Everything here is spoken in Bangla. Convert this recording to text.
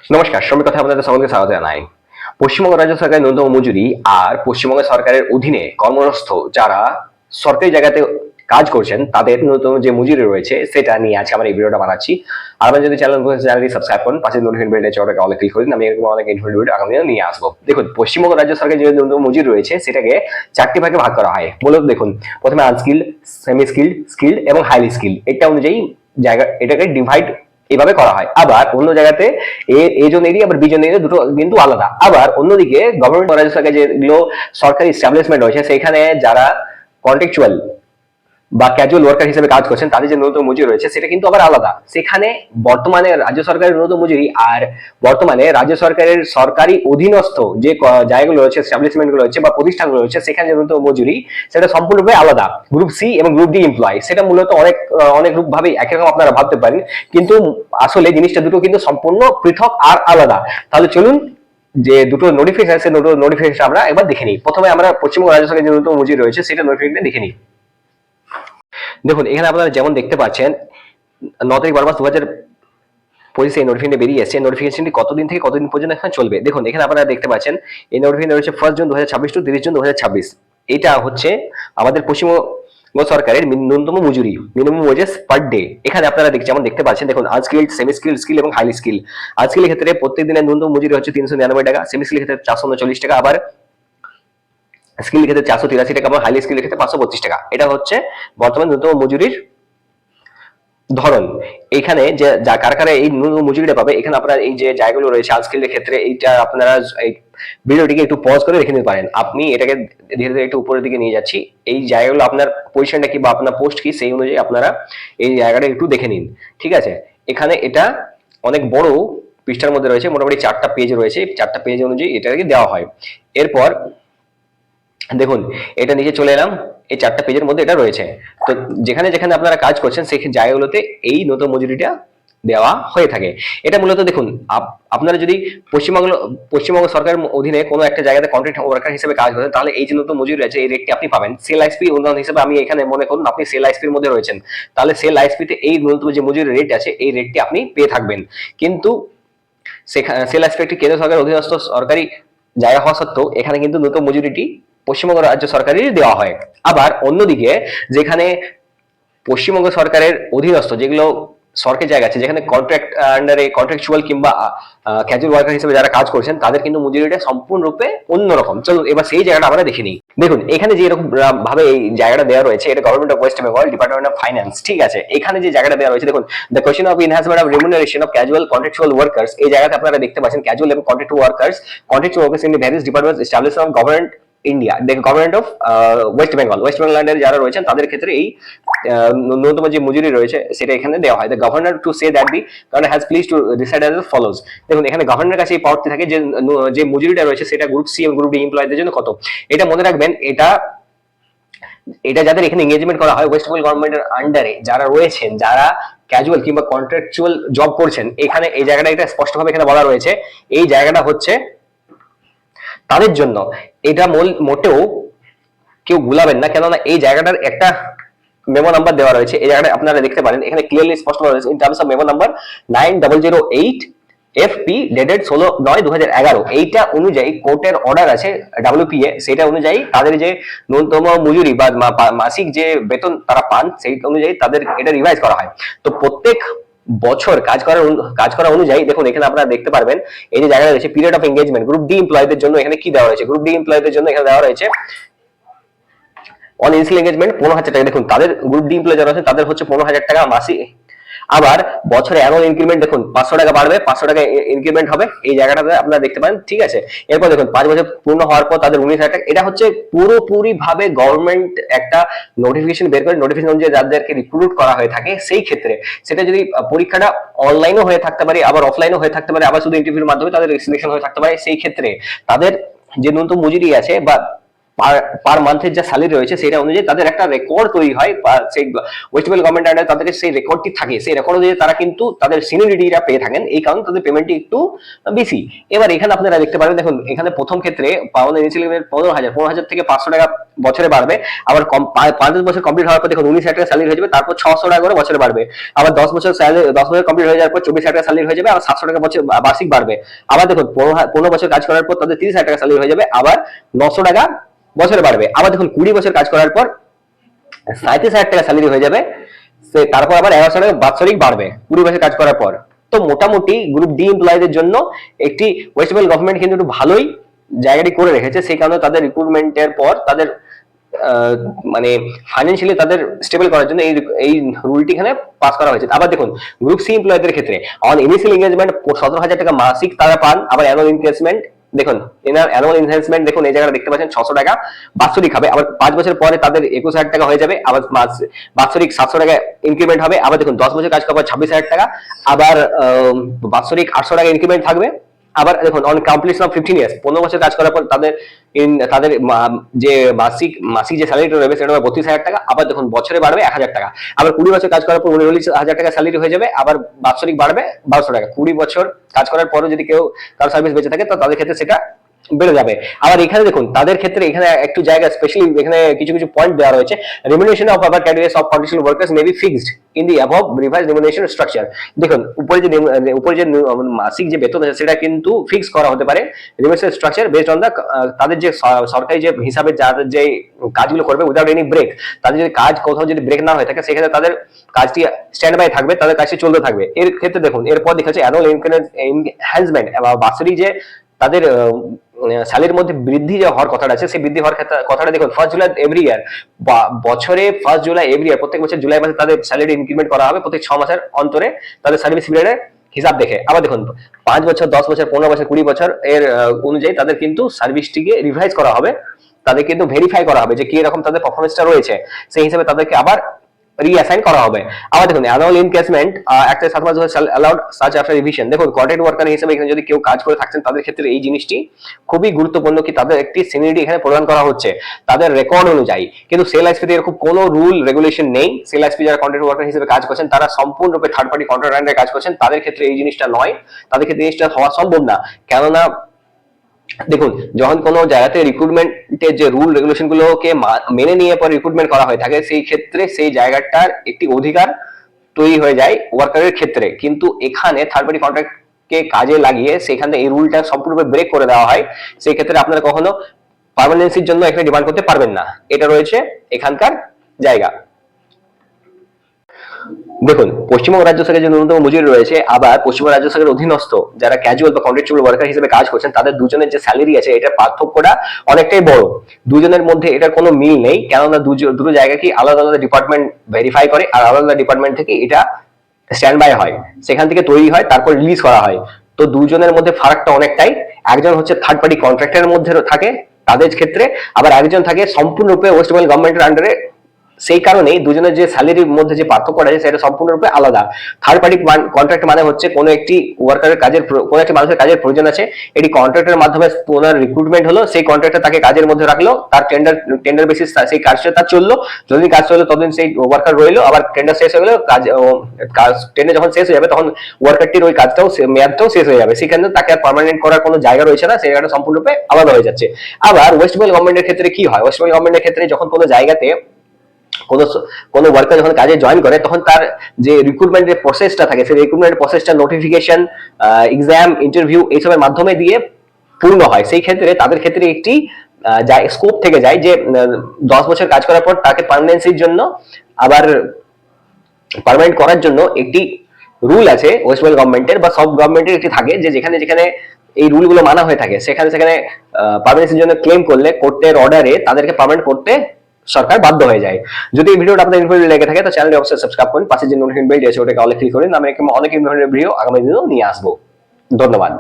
নমস্কার, শ্রমিক কথা আপনাদের সকলকে স্বাগত জানাই। পশ্চিমবঙ্গ রাজ্য সরকারের ন্যূনতম মজুরি আর পশ্চিমবঙ্গ সরকারের অধীনে কর্মরত যারা সরকারি জায়গাতে কাজ করছেন তাদের ন্যূনতম যে মজুরি রয়েছে সেটা নিয়ে আজকে আমরা এই ভিডিওটা বানাচ্ছি। আর আপনি যদি চ্যানেলটি সাবস্ক্রাইব করেন, পাশে নোটিফিকেশন বেলটা চড়াকে অলে ক্লিক করুন, আমি এরকম অনেক ইনফরমেটিভ ভিডিও আগামী দিনে নিয়ে আসবো। দেখুন, পশ্চিমবঙ্গ রাজ্য সরকারের যে ন্যূনতম মজুরি রয়েছে সেটাকে চারটি ভাগে ভাগ করা হয়। মূলত দেখুন, প্রথমে আনস্কিল্ড, সেমি স্কিল্ড, স্কিল্ড এবং হাইলি স্কিল্ড, এটা অনুযায়ী এটাকে ডিভাইড এভাবে করা হয়। আবার অন্য জায়গাতে এ জন এরিয়া আবার বি জন এরিয়া দুটো কিন্তু আলাদা। আবার অন্যদিকে গভর্নমেন্ট রাজ্য সরকার যেগুলো সরকারি এস্টাবলিশমেন্ট রয়েছে সেখানে যারা কন্ট্রাকচুয়াল বা ক্যাজুয়াল ওয়ার্কার হিসেবে কাজ করছেন তাদের যে ন্যূনতম মজুরি রয়েছে সেটা কিন্তু আবার আলাদা। সেখানে বর্তমানে রাজ্য সরকারের ন্যূনতম মজুরি আর বর্তমানে রাজ্য সরকারের সরকারি অধীনস্থ যে জায়গাগুলো রয়েছে, এস্টাবলিশমেন্ট গুলো রয়েছে বা প্রতিষ্ঠানগুলো রয়েছে, সেখানে যে ন্যূনতম মজুরি সেটা সম্পূর্ণভাবে আলাদা। গ্রুপ সি এবং গ্রুপ ডি এমপ্লয়, সেটা মূলত অনেক রূপ ভাবে একই রকম আপনারা ভাবতে পারেন, কিন্তু আসলে জিনিসটা দুটো কিন্তু সম্পূর্ণ পৃথক আর আলাদা। তাহলে চলুন যে দুটো নোটিফিকেশন আছে, দুটো নোটিফিকেশন আমরা এবার দেখে নিই। প্রথমে আমরা পশ্চিমবঙ্গ রাজ্য সরকারের যে ন্যূনতম মজুরি রয়েছে সেটা নোটিফিকেশন দেখে নিই। দেখুন, এখানে আপনারা যেমন দেখতে পাচ্ছেন 9 তারিখ 12 মাস 2025 এই নোটিফিকেশন বেরিয়ে এসেছে। নোটিফিকেশনটি কতদিন থেকে কতদিন পর্যন্ত এখানে চলবে দেখুন, এখানে আপনারা দেখতে পাচ্ছেন এই নোটিফিকেশন রয়েছে 1 জুন 2026 টু 30 জুন 2026। এটা হচ্ছে আমাদের পশ্চিমবঙ্গ সরকারের ন্যূনতম মজুরি, মিনিমাম ওয়েজেস পার ডে। এখানে আপনারা যেমন দেখতে পাচ্ছেন, দেখুন আনস্কিল্ড, সেমি স্কিল্ড, স্কিল এবং হাইলি স্কিল। আনস্কিলের ক্ষেত্রে প্রত্যেক দিনের ন্যূনতম মজুরি হচ্ছে 399 টাকা, সেমি স্কিলের ক্ষেত্রে 439 টাকা, আবার স্কিল ক্ষেত্রে 483 টাকা, এবং হাইলি স্কিলের ক্ষেত্রে 525 টাকা। এটা হচ্ছে বর্তমান ন্যূনতম মজুরির ধরন। এখানে যে কারা কারা এই ন্যূনতম মজুরিটা পাবে, এখানে আপনারা এই যে জায়গাগুলো রয়েছে আনস্কিল্ডের ক্ষেত্রে, এইটা আপনারা এই ভিডিওটিকে একটু পজ করে রেখে নিতে পারেন। আপনি এটাকে ধীরে ধীরে একটু উপরের দিকে নিয়ে যাচ্ছি। এই জায়গাগুলো আপনার পজিশনটা কি বা আপনার পোস্ট কি সেই অনুযায়ী আপনারা এই জায়গাটা একটু দেখে নিন, ঠিক আছে? এখানে এটা অনেক বড় পৃষ্ঠার মধ্যে রয়েছে, মোটামুটি 4টা পেজ রয়েছে, 4টা পেজ অনুযায়ী এটাকে দেওয়া হয়। এরপর দেখুন, এটা নিচে চলে এলাম, এই 4টা পেজের মধ্যে এটা রয়েছে। তো যেখানে যেখানে আপনারা কাজ করছেন সেই জায়গাগুলোতে এই ন্যূনতম মজুরিটা দেওয়া হয়ে থাকে। এটা মূলত দেখুন, আপনারা যদি পশ্চিমবঙ্গ সরকারের অধীনে কোনো একটা জায়গাতে কন্ট্রাক্ট ওয়ার্কার হিসেবে কাজ করেন, তাহলে এই যে ন্যূনতম মজুরি আছে এই রেটটি আপনি পাবেন। সেল আইএসপি উদাহরণ হিসেবে আমি এখানে মনে করুন আপনি সেল আইএসপির মধ্যে রয়েছেন, তাহলে সেল আইএসপিতে এই ন্যূনতম যে মজুরি রেট আছে এই রেটটি আপনি পেয়ে থাকবেন। কিন্তু সেল আইএসপি একটি কেন্দ্র সরকারের অধীনস্থ সরকারি জায়গা হওয়া সত্ত্বেও এখানে কিন্তু ন্যূনতম মজুরিটি পশ্চিমবঙ্গ রাজ্য সরকারেরই দেওয়া হয়। আবার অন্যদিকে যেখানে পশ্চিমবঙ্গ সরকারের অধীনস্থ যেগুলো সরকারি জায়গা আছে, যেখানে কন্ট্রাক্ট আন্ডারে কন্ট্রাকচুয়াল কিংবা ক্যাজুয়াল ওয়ার্কার হিসেবে যারা কাজ করছেন তাদের কিন্তু মজুরিটা সম্পূর্ণরূপে অন্যরকম। চলুন এবার সেই জায়গাটা আমরা দেখে নিই। দেখুন, এখানে যে এরকম ভাবে এই জায়গাটা দেওয়া রয়েছে, এটা government of West Bengal, department of finance, ঠিক আছে? এখানে যে জায়গাটা দেওয়া রয়েছে দেখুন, the question of enhancement of remuneration of casual contractual workers, এই জায়গাতে আপনারা দেখতে পাচ্ছেন ক্যাজুয়াল এবং contractual workers in various departments established of government India, government of West বেঙ্গলের যারা রয়েছেন তাদের ক্ষেত্রে এই ন্যূনতম যে মজুরি রয়েছে সেটা এখানে দেওয়া হয়। The governor to say that the governor has please to decide as follows. দেখুন, এখানে গভর্নরের কাছে এই পাওয়ারটি থাকে যে মজুরিটা রয়েছে সেটা গ্রুপ সি এবং গ্রুপ ডি এমপ্লয়ীদের জন্য কত। এটা মনে রাখবেন, এটা যাদের এখানে এঙ্গেজমেন্ট করা হয় ওয়েস্ট বেঙ্গল গভর্নমেন্টের আন্ডারে যারা রয়েছেন, যারা ক্যাজুয়াল কিংবা কন্ট্রাকচুয়াল জব করছেন, এখানে এই জায়গাটা এটা স্পষ্টভাবে এখানে বলা রয়েছে, এই জায়গাটা হচ্ছে তাদের জন্য। এটা মোটেও কেউ গুলাবেন না, কেননা এই জায়গাটার একটা মেমো নাম্বার দেওয়া রয়েছে। এই জায়গাটা আপনারা দেখতে পারেন, এখানে ক্লিয়ারলি স্পষ্ট বলা রয়েছে in terms of memo number 9008 FP dated 16/9/2011। এইটা অনুযায়ী কোর্টের অর্ডার আছে WPA, সেটা অনুযায়ী তাদের যে ন্যূনতম মজুরি বা মাসিক যে বেতন তারা পান সেই অনুযায়ী তাদের এটা রিভাইজ করা হয়। তো প্রত্যেক বছর কাজ করা অনুযায়ী দেখুন, এখানে আপনারা দেখতে পারবেন এই যে জায়গাটা রয়েছে period of engagement group D এমপ্লয়ীদের জন্য এখানে কি দেওয়া রয়েছে। গ্রুপ ডি এমপ্লয়ীদের জন্য এখানে দেওয়া রয়েছে অন ইনিশিয়াল এঙ্গেজমেন্ট 15,000 টাকা। দেখুন, তাদের গ্রুপ ডি এমপ্লয়ি যারা আছে তাদের হচ্ছে 15,000 টাকা মাসিক। আবার বছরে অ্যানুয়াল ইনক্রিমেন্ট দেখুন 500 টাকা বাড়বে, 500 টাকা ইনক্রিমেন্ট হবে, এই জায়গাটাতে আপনারা দেখতে পান, ঠিক আছে? এরপর দেখুন 5 বছর পূর্ণ হওয়ার পর তাদের 19,000 টাকা। এটা হচ্ছে পুরোপুরি ভাবে গভর্নমেন্ট একটা নোটিফিকেশন বের করে, নোটিফিকেশন অনুযায়ী যাদেরকে রিক্রুট করা হয়ে থাকে সেই ক্ষেত্রে সেটা যদি পরীক্ষাটা অনলাইনও হয়ে থাকতে পারে, আবার অফলাইনও হয়ে থাকতে পারে, আবার শুধু ইন্টারভিউর মাধ্যমে তাদের সিলেকশন হয়ে থাকতে পারে, সেই ক্ষেত্রে তাদের যে ন্যূনতম মজুরি আছে বা পার মান্থের যে স্যালারি রয়েছে সেটা অনুযায়ী তাদের একটা রেকর্ড তৈরি হয়, সেই ওয়েস্ট বেঙ্গল গভর্নমেন্ট আন্ডারে তাদের সেই রেকর্ডটি থাকে, সেই রেকর্ড অনুযায়ী তারা কিন্তু তাদের সিনিয়রিটিটা পেয়ে থাকেন, এই কারণে তাদের পেমেন্টটি একটু বেশি। এবার এখানে আপনারা দেখতে পারেন, দেখুন এখানে প্রথম ক্ষেত্রে পাওনা ইনিশিয়াল 15,000 থেকে 500 টাকা বছরে বাড়বে, আবার 5 বছর কমপ্লিট হওয়ার পর দেখুন 19,000 টাকা স্যালারি হয়ে যাবে, তারপর 600 টাকা করে বছরে বাড়বে, আবার 10 বছর কমপ্লিট হয়ে যাওয়ার পর 24,000 টাকা স্যালারি হয়ে যাবে, আবার 700 টাকা বছর বার্ষিক বাড়বে। আবার দেখুন 15 বছর কাজ করার পর তাদের 30,000 টাকা স্যালারি হয়ে যাবে, আবার 900 টাকা বছরে বাড়বে। আবার দেখুন 20 বছর কাজ করার পর 37,000 টাকা স্যালারি হয়ে যাবে, তারপর আবার 1100 টাকা বাৎসরিক বাড়বে 20 বছর কাজ করার পর। তো মোটামুটি গ্রুপ ডি এমপ্লয়ীদের জন্য একটি ওয়েস্ট বেঙ্গল গভর্নমেন্ট কিন্তু একটু ভালোই জায়গাটি করে রেখেছে, সেই কারণে তাদের রিক্রুটমেন্টের পর তাদের মানে ফাইন্যান্সিয়ালি তাদের স্টেবল করার জন্য এই রুলটি এখানে পাস করা হয়েছে। আবার দেখুন গ্রুপ সি এমপ্লয়ীদের ক্ষেত্রে অন ইনিশিয়াল এঙ্গেজমেন্ট 17,000 টাকা মাসিক তারা পান, আবার অ্যানুয়াল ইনভেস্টমেন্ট দেখুন, অ্যানুয়াল ইনভেস্টমেন্ট দেখুন এই জায়গাটা দেখতে পাচ্ছেন 600 টাকা বাৎসরিক হবে, আবার 5 বছর পরে তাদের 21,000 টাকা হয়ে যাবে, আবার বাৎসরিক 700 টাকা ইনক্রিমেন্ট হবে, আবার দেখুন 10 বছর কাজ করার পর 26,000 টাকা, আবার বাৎসরিক 800 টাকা ইনক্রিমেন্ট থাকবে। আবার দেখুন অন কমপ্লিশন অফ 15 ইয়ার্স 15 বছর কাজ করার পর তাদের যে মাসিক যে স্যালারিটা রয়েছে সেটা হবে 32,000 টাকা, আবার দেখুন বছরে বাড়বে 1,000 টাকা, আবার 20 বছর কাজ করার পর 39,000 টাকা স্যালারি হয়ে যাবে, আবার বাৎসরিক বাড়বে 1,200 টাকা। 20 বছর কাজ করার পরও যদি কেউ কারো সার্ভিস বেঁচে থাকে তো তাদের ক্ষেত্রে সেটা বেড়ে যাবে। আবার এখানে দেখুন তাদের ক্ষেত্রে এখানে একটু জায়গা স্পেশালি এখানে কিছু কিছু পয়েন্ট দেওয়া রয়েছে, remuneration of other categories of contractual workers may be fixed in the above revised remuneration structure. দেখুন উপরে যে মাসিক যে বেতন আছে সেটা কিন্তু ফিক্স করা হতে পারে remuneration structure based on the তাদের যে সরকারি যে হিসাবে যাদের যে কাজগুলো করবে উইদাউট এনি ব্রেক, তাদের যদি কাজ কোথাও যদি ব্রেক না হয়ে থাকে সেক্ষেত্রে তাদের কাজটি স্ট্যান্ড বাই থাকবে, তাদের কাজটি চলতে থাকবে। এর ক্ষেত্রে দেখুন এরপর দেখা যাচ্ছে অ্যানুয়াল এনহ্যান্সমেন্ট বা বাৎসরিক যে তাদের স্যালারির মধ্যে বৃদ্ধি যে হওয়ার কথাটা আছে সেই বৃদ্ধি হওয়ার কথাটা দেখুন 1 জুলাই এভরি ইয়ার, বছরে 1 জুলাই এভরি ইয়ার প্রত্যেক বছর জুলাই মাসে তাদের স্যালারি ইনক্রিমেন্ট করা হবে প্রত্যেক 6 মাসের অন্তরে তাদের সার্ভিস পিরিয়ডের হিসাব দেখে। আবার দেখুন 5 বছর 10 বছর 15 বছর 20 বছর এর অনুযায়ী তাদের কিন্তু সার্ভিসটিকে রিভাইজ করা হবে, তাদের কিন্তু ভেরিফাই করা হবে যে কি রকম তাদের পারফরমেন্সটা রয়েছে, সেই হিসাবে তাদেরকে আবার রিঅ্যাসাইন করা হবে। আবার দেখুন অ্যানুয়াল ইনক্রিমেন্ট একটা 7 মাস অ্যালাউড সাচ আফটার রিভিশন। দেখুন কন্ট্রাক্ট ওয়ার্কার হিসেবে এখানে যদি কেউ কাজ করে থাকছেন তাদের ক্ষেত্রে এই জিনিসটি খুবই গুরুত্বপূর্ণ কি তাদের একটি সিনিয়রিটি এখানে প্রদান করা হচ্ছে তাদের রেকর্ড অনুযায়ী। কিন্তু সেল আইএসপি এরকম কোনো রুল রেগুলেশন নেই, সেল আইএসপি যারা কন্ট্রাক্ট ওয়ার্কার হিসেবে কাজ করছেন তারা সম্পূর্ণরূপে থার্ড পার্টি কন্ট্রাক্ট আন্ডারে কাজ করছেন, তাদের ক্ষেত্রে এই জিনিসটা নয়, তাদের ক্ষেত্রে জিনিসটা হওয়া সম্ভব না। কেননা দেখুন যখন কোনো জায়গাতে রিক্রুটমেন্টের যে রুল রেগুলেশন গুলোকে মেনে নিয়ে পর রিক্রুটমেন্ট করা হয়ে থাকে সেই ক্ষেত্রে সেই জায়গাটার একটি অধিকার তৈরি হয়ে যায় ওয়ার্কারের ক্ষেত্রে, কিন্তু এখানে থার্ড পার্টি কন্ট্রাক্ট কে কাজে লাগিয়ে সেখানে এই রুলটা সম্পূর্ণরূপে ব্রেক করে দেওয়া হয়, সেই ক্ষেত্রে আপনারা কখনো পার্মানেন্সির জন্য এখানে ডিমান্ড করতে পারবেন না। এটা রয়েছে এখানকার জায়গা। দেখুন পশ্চিমবঙ্গ রাজ্য সরকারের যে ন্যূনতম মজুরি রয়েছে, আবার পশ্চিমবঙ্গ রাজ্য সরকারের অধীনস্থ যারা ক্যাজুয়াল বা কন্ট্রাকচুয়াল ওয়ার্কার হিসেবে কাজ করছেন তাদের দুজনের যে স্যালারি আছে এটার পার্থক্যটা অনেকটাই বড়। দুজনের মধ্যে এটার কোনো মিল নেই, কেননা দুটো জায়গা কি আলাদা আলাদা ডিপার্টমেন্ট ভেরিফাই করে আর আলাদা আলাদা ডিপার্টমেন্ট থেকে এটা স্ট্যান্ড বাই হয়, সেখান থেকে তৈরি হয় তারপর রিলিজ করা হয়। তো দুজনের মধ্যে ফারাকটা অনেকটাই, একজন হচ্ছে থার্ড পার্টি কন্ট্রাক্টের মধ্যে থাকে তাদের ক্ষেত্রে, আবার একজন থাকে সম্পূর্ণরূপে ওয়েস্ট বেঙ্গল গভর্নমেন্টের আন্ডারে, সেই কারণেই দুজনের যে স্যালারির মধ্যে যে পার্থক্যটা আছে সেটা সম্পূর্ণরূপে আলাদা। থার্ড পার্টি কন্ট্রাক্ট মানে হচ্ছে কোনো একটি ওয়ার্কারের কাজের কোনো একটি মানুষের কাজের প্রয়োজন আছে, এটি কন্ট্রাক্টের মাধ্যমে ওনার রিক্রুটমেন্ট হলো, সেই কন্ট্রাক্টর তাকে কাজের মধ্যে রাখলো, তার টেন্ডার বেসিস সেই কাজটা তার চললো, যতদিন কাজ চললো ততদিন সেই ওয়ার্কার রইলো, আবার টেন্ডার শেষ হয়ে গেলো কাজ টেন্ডার যখন শেষ হয়ে যাবে তখন ওয়ার্কারটির ওই কাজটাও মেয়াদটাও শেষ হয়ে যাবে, সেখানে তাকে আর পার্মানেন্ট করার কোনো জায়গা রয়েছে না, সেই জায়গাটা সম্পূর্ণরূপে আলাদা হয়ে যাচ্ছে। আবার ওয়েস্ট বেঙ্গল গভর্নমেন্টের ক্ষেত্রে কি হয়, ওয়েস্ট বেঙ্গল গভর্নমেন্টের ক্ষেত্রে যখন কোনো জায়গাতে কোনো ওয়ার্কার যখন কাজে জয়েন করে তখন তার যে রিক্রুটমেন্টের প্রসেসটা থাকে সেই রিক্রুটমেন্ট প্রসেসটা নোটিফিকেশন, এক্সাম, ইন্টারভিউ এইসবের মাধ্যমে দিয়ে পূর্ণ হয়। সেই ক্ষেত্রে তাদের ক্ষেত্রে একটি স্কোপ থেকে যায় যে 10 বছর কাজ করার পর তাকে পার্মানেন্সির জন্য আবার পার্মানেন্ট করার জন্য একটি রুল আছে ওয়েস্ট বেঙ্গল গভর্নমেন্টের বা সব গভর্নমেন্টের একটি থাকে যে যেখানে যেখানে এই রুলগুলো মানা হয়ে থাকে সেখানে সেখানে পার্মানেন্সির জন্য ক্লেম করলে কোর্টের অর্ডারে তাদেরকে পার্মানেন্ট করতে সরকার বাধ্য হয়ে যায়। যদি এই ভিডিওটা আপনাদের ইনফরমেটিভ লেগে থাকে তো চ্যানেলটি অবশ্যই সাবস্ক্রাইব করুন, পাশে যে নোটিফিকেশন বেল আছে ওটাকে অল ক্লিক করুন, আমি এরকম অনেক ইনফরমেটিভ ভিডিও আগামী দিনেও নিয়ে আসবো। ধন্যবাদ।